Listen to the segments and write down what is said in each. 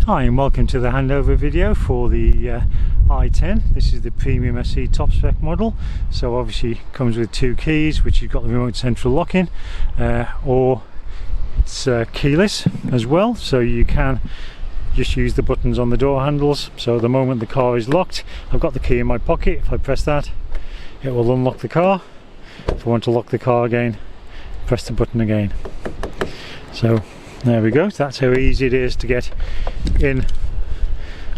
Hi and welcome to the handover video for the i10. This is the premium SE top spec model, so obviously it comes with two keys, which you've got the remote central lock-in, or it's keyless as well, so you can just use the buttons on the door handles. So the moment the car is locked, I've got the key in my pocket. If I press that, it will unlock the car. If I want to lock the car again, press the button again. So there we go. That's how easy it is to get in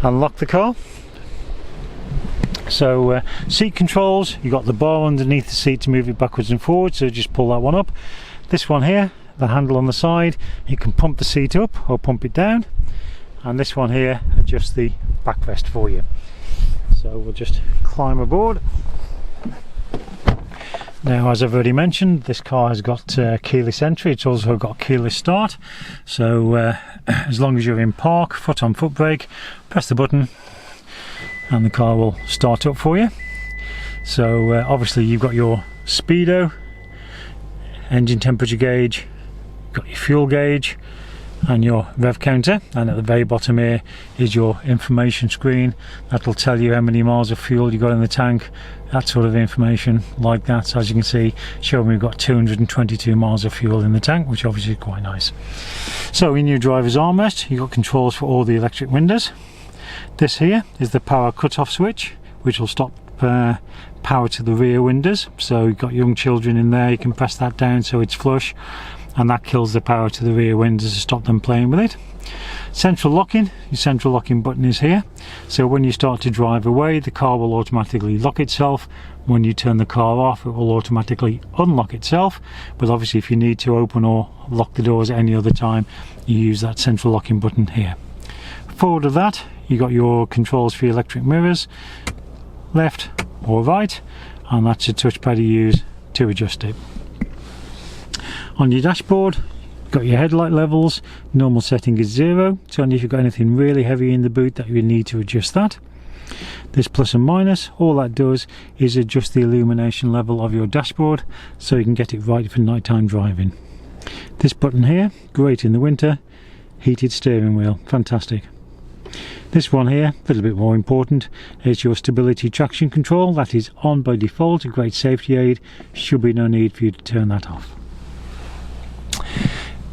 and lock the car. So seat controls, you've got the bar underneath the seat to move it backwards and forwards, so just pull that one up. This one here, the handle on the side, you can pump the seat up or pump it down, and this one here adjusts the backrest for you. So we'll just climb aboard. Now, as I've already mentioned, this car has got keyless entry. It's also got keyless start, so as long as you're in park, foot on foot brake, press the button and the car will start up for you. So obviously you've got your speedo, engine temperature gauge, got your fuel gauge and your rev counter, and at the very bottom here is your information screen. That'll tell you how many miles of fuel you got in the tank, that sort of information like that. So as you can see, showing we've got 222 miles of fuel in the tank, which obviously is quite nice. So in your driver's armrest, you've got controls for all the electric windows. This here is the power cut-off switch, which will stop power to the rear windows. So you've got young children in there, you can press that down so it's flush, and that kills the power to the rear windows to stop them playing with it. Central locking, your central locking button is here, so when you start to drive away, the car will automatically lock itself. When you turn the car off, it will automatically unlock itself, but obviously if you need to open or lock the doors at any other time, you use that central locking button here. Forward of that, you got your controls for your electric mirrors, left or right, and that's a touchpad you use to adjust it. On your dashboard, you've got your headlight levels. Normal setting is 0, so only if you've got anything really heavy in the boot that you need to adjust that. This plus and minus, all that does is adjust the illumination level of your dashboard so you can get it right for nighttime driving. This button here, great in the winter. Heated steering wheel, fantastic. This one here, a little bit more important, is your stability traction control. That is on by default, a great safety aid. Should be no need for you to turn that off.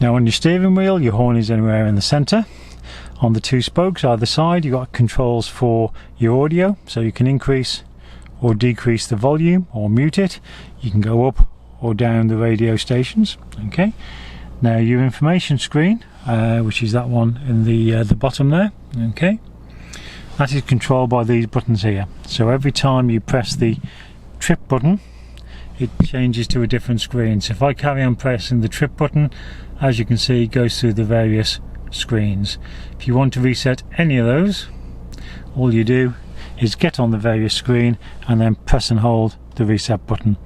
Now on your steering wheel, your horn is anywhere in the centre. On the two spokes either side, you've got controls for your audio, so you can increase or decrease the volume or mute it. You can go up or down the radio stations. Okay. Now your information screen, which is that one in the bottom there. Okay. That is controlled by these buttons here. So every time you press the trip button, it changes to a different screen. So if I carry on pressing the trip button, as you can see, it goes through the various screens. If you want to reset any of those, all you do is get on the various screen and then press and hold the reset button,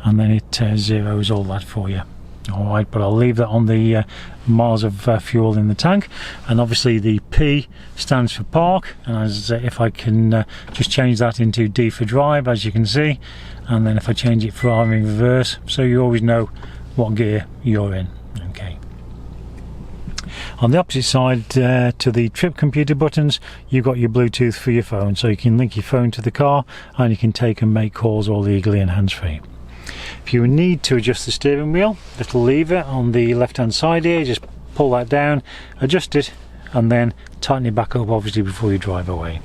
and then it zeroes all that for you. Alright, but I'll leave that on the miles of fuel in the tank. And obviously the P stands for park, and as if I can just change that into D for drive, as you can see, and then if I change it for R in reverse, so you always know what gear you're in. Okay. On the opposite side to the trip computer buttons, you've got your Bluetooth for your phone, so you can link your phone to the car and you can take and make calls all legally and hands-free. If you need to adjust the steering wheel, little lever on the left hand side here, just pull that down, adjust it, and then tighten it back up obviously before you drive away.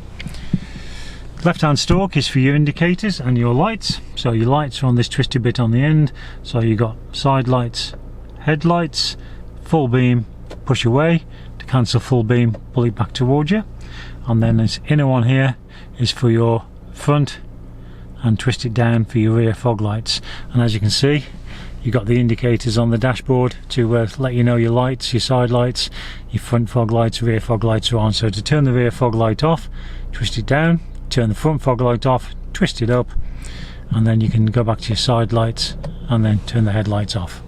Left hand stalk is for your indicators and your lights. So your lights are on this twisted bit on the end, so you've got side lights, headlights, full beam, push away. To cancel full beam, pull it back towards you, and then this inner one here is for your front, and twist it down for your rear fog lights. And as you can see, you've got the indicators on the dashboard to let you know your lights, your side lights, your front fog lights, rear fog lights are on. So to turn the rear fog light off, twist it down, turn the front fog light off, twist it up, and then you can go back to your side lights and then turn the headlights off.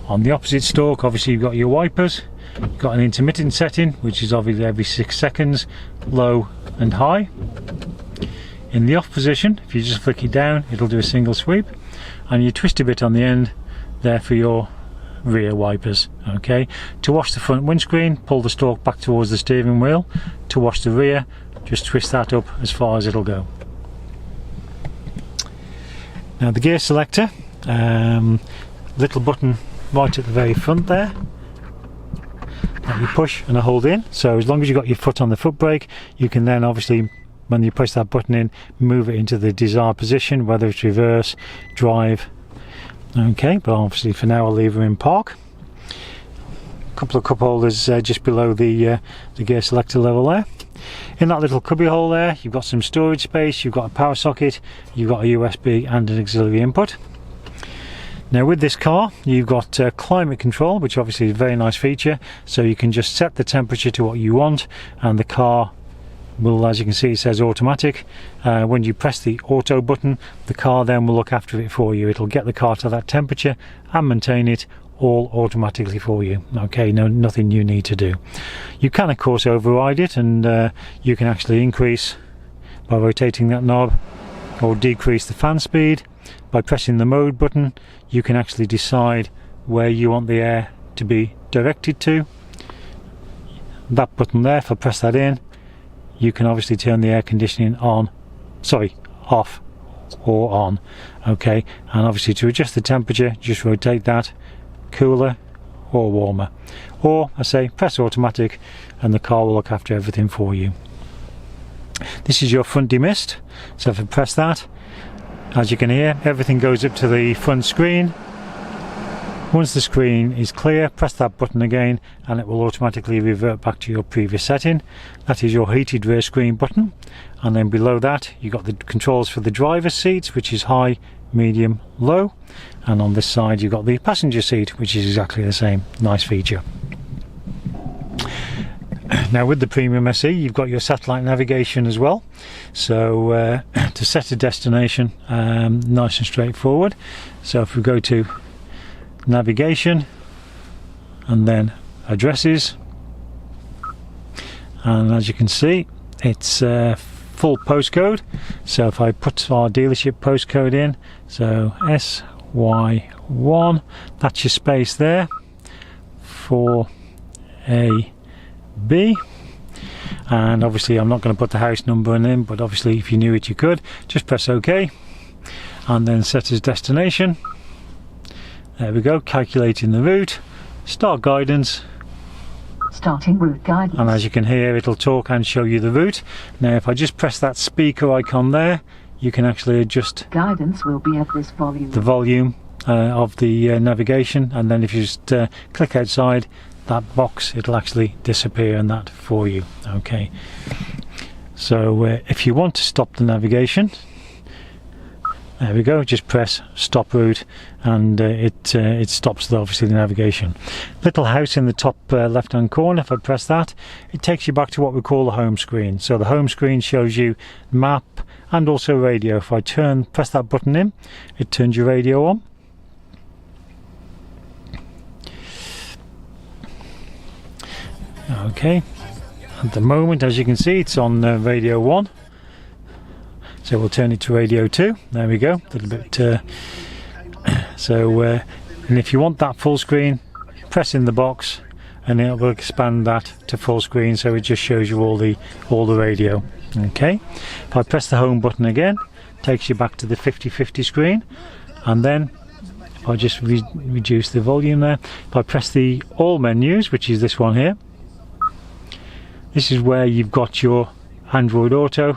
On the opposite stalk, obviously you've got your wipers. You've got an intermittent setting, which is obviously every 6 seconds, low and high. In the off position, if you just flick it down, it'll do a single sweep, and your twisty bit on the end there for your rear wipers. Okay, to wash the front windscreen, pull the stalk back towards the steering wheel. To wash the rear, just twist that up as far as it'll go. Now the gear selector, little button right at the very front there that you push and hold in. So as long as you've got your foot on the foot brake, you can then obviously, when you push that button in, move it into the desired position, whether it's reverse, drive. Okay, but obviously for now I'll leave her in park. A couple of cup holders just below the gear selector level there. In that little cubby hole there, you've got some storage space, you've got a power socket, you've got a USB and an auxiliary input. Now with this car, you've got climate control, which obviously is a very nice feature, so you can just set the temperature to what you want, and the car will, as you can see, it says automatic. When you press the auto button, the car then will look after it for you. It'll get the car to that temperature and maintain it all automatically for you. Okay, nothing you need to do. You can of course override it, and you can actually increase by rotating that knob, or decrease the fan speed by pressing the mode button. You can actually decide where you want the air to be directed to. That button there, if I press that in, you can obviously turn the air conditioning off or on. Okay, and obviously to adjust the temperature, just rotate that, cooler or warmer, or I say press automatic and the car will look after everything for you. This is your front demist, so if I press that, as you can hear, everything goes up to the front screen. Once the screen is clear, press that button again and it will automatically revert back to your previous setting. That is your heated rear screen button, and then below that you've got the controls for the driver's seat, which is high, medium, low, and on this side you've got the passenger seat, which is exactly the same. Nice feature. Now with the Premium SE, you've got your satellite navigation as well, so to set a destination, nice and straightforward. So if we go to navigation and then addresses, and as you can see, it's full postcode. So if I put our dealership postcode in, so SY1, that's your space there for AB, and obviously I'm not going to put the house number in, but obviously if you knew it you could. Just press OK and then set as destination. There we go, calculating the route, start guidance, starting route guidance, and as you can hear, it'll talk and show you the route. Now if I just press that speaker icon there, you can actually adjust guidance will be at this volume, the volume of the navigation, and then if you just click outside that box, it'll actually disappear and that for you. Okay, so if you want to stop the navigation, there we go, just press stop route and it stops obviously the navigation. Little house in the top left hand corner, if I press that, it takes you back to what we call the home screen. So the home screen shows you map and also radio. If I press that button in, it turns your radio on. Okay, at the moment, as you can see, it's on radio 1. So we'll turn it to radio 2. There we go. A little bit. And if you want that full screen, press in the box, and it will expand that to full screen. So it just shows you all the radio. Okay. If I press the home button again, it takes you back to the 50/50 screen, and then if I just reduce the volume there, if I press the all menus, which is this one here, this is where you've got your Android Auto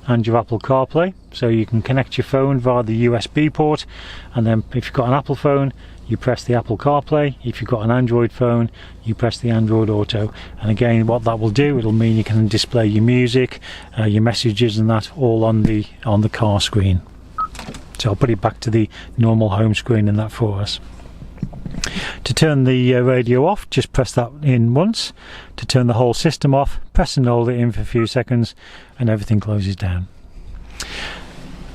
and your Apple CarPlay, so you can connect your phone via the USB port, and then if you've got an Apple phone, you press the Apple CarPlay. If you've got an Android phone, you press the Android Auto, and again what that will do, it'll mean you can display your music, your messages and that all on the car screen. So I'll put it back to the normal home screen and that for us. To turn the radio off, just press that in once. To turn the whole system off, press and hold it in for a few seconds and everything closes down.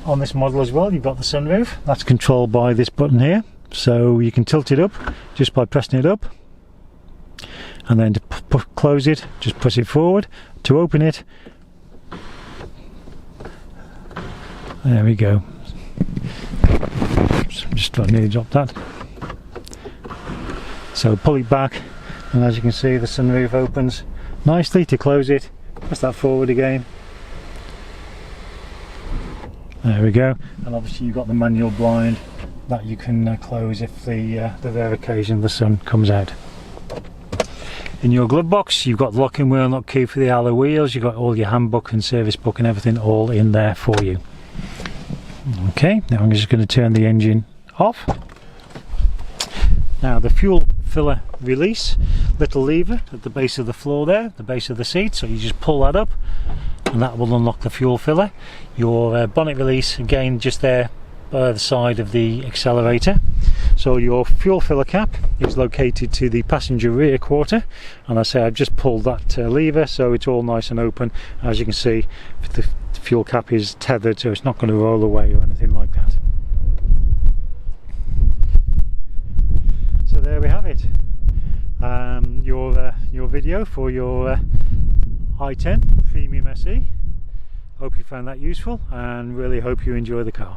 On this model as well, you've got the sunroof. That's controlled by this button here, so you can tilt it up just by pressing it up, and then to close it, just push it forward. To open it, there we go. Oops, just nearly dropped that. So pull it back, and as you can see the sunroof opens nicely. To close it, press that forward again. There we go. And obviously you've got the manual blind that you can close if the rare occasion the sun comes out. In your glove box you've got the locking wheel nut key for the alloy wheels. You've got all your handbook and service book and everything all in there for you. Okay, now I'm just going to turn the engine off. Now the fuel filler release, little lever at the base of the floor there, the base of the seat, so you just pull that up and that will unlock the fuel filler. Your bonnet release, again just there by the side of the accelerator. So your fuel filler cap is located to the passenger rear quarter, and I say I've just pulled that lever so it's all nice and open. As you can see, the fuel cap is tethered so it's not going to roll away or anything like that. So there we have it, your video for your i10 Premium SE. Hope you found that useful and really hope you enjoy the car.